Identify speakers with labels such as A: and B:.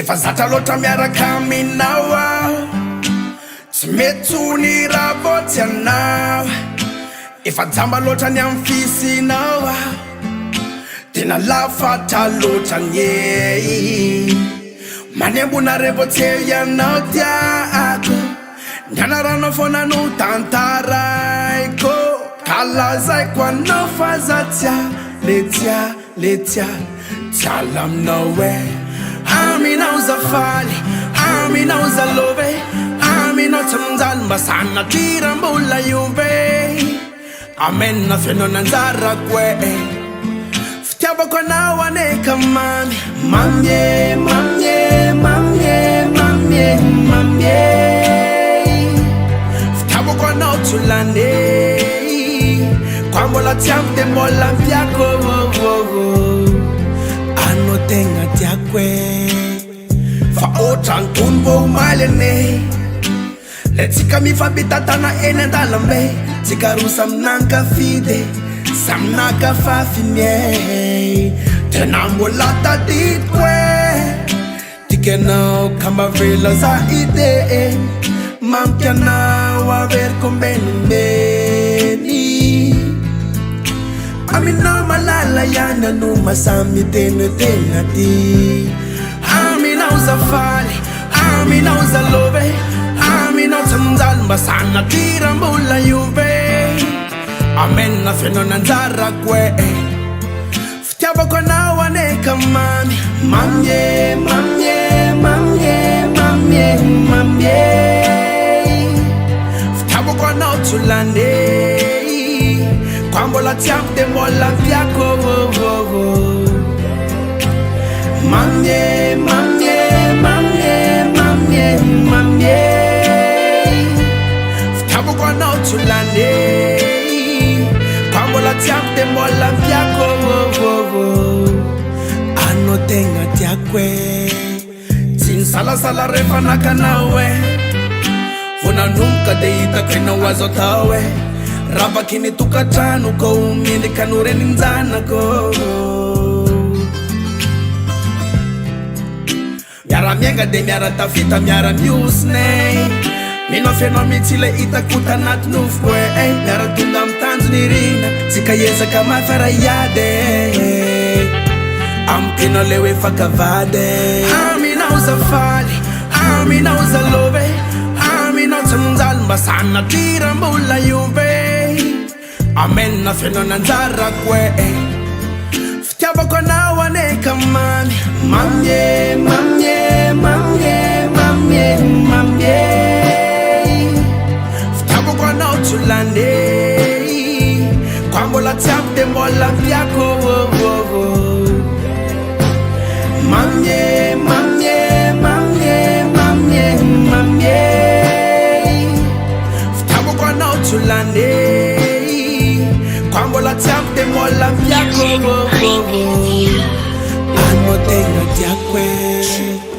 A: Efa zatra loatra miaraka aminao aho, tsy mety tsony raha vao tsy anao. Efa jamba loatra ny amin'ny fisinao aho, tena lafatra loatra nye. Manembona revo tsy eo ianao tiako, nianaranao foana no tantaraiko. Kalazaiko anao fa za letsia tiala aminao e. Aminao zafaly, aminao zalove, aminao tsy manjalo mba sanatriram-bola iove. Amena fianao anjarako e, fitiavako anao aneka mamy. Mamie, mamie, mamie, mamie, mamie, fitiavako anao tsolane, kwa mbola tsy ampy de mbola ampiako. Ano tegna tiako e, fa ohatrantony vo omaly ane. Le tsika mifampitatana eny an-dalambe, tsika roa samy Ankafizo, samy nakafafy mie. Tena mbola tadidiko e, tikanao ka mavela za ide, mampiky anao averiko mbenimbeny. Aminao malala ihany no masamy tena ty. Aminao zafaly, aminao zalove, aminao tsy manjalo mba sanatriram-bola iove. Amena fianao anjarako e, fitiavako anao aneka mamy. Mamie, mamie, mamie, mamie, mamie, fitiavako anao tsolane, kwa mbola tsy ampy de mbola ampiako. Mamie, mamie, mamie, mamie, mamie, fitiavako anao tsolane, kwa mbola tsy ampy de mbola ampiako. Ano tegna tiako e, tsy nisalasala rehefa nakanao e. Vo nanomboka de hitako enao azo atao e, ravaky ny tokantranoko mendrika no renin-janako. Miara miainga de miara tafita miara miosine, minao fianao mihitsy le hitako tanaty nofoko e. Miara tonga amy tanjony rina, tsika ezaka mafara iady, amy tena le hoe FAKA VADY. Aminao zafaly, aminao zalove, aminao tsy manjalo mba sanatriram-bola iove. Amena fianao anjarako e, fitiavako anao aneka mamy. Mamie, mamie, mamie, mamie, mamie, fitiavako anao tsolane, kwa mbola tsy ampy de mbola ampiako. Mamie, mamie, mamie, mamie, mamie, fitiavako anao tsolane, kwa mbola tsy ampy de mbola ampiako. Ano tegna tiako e.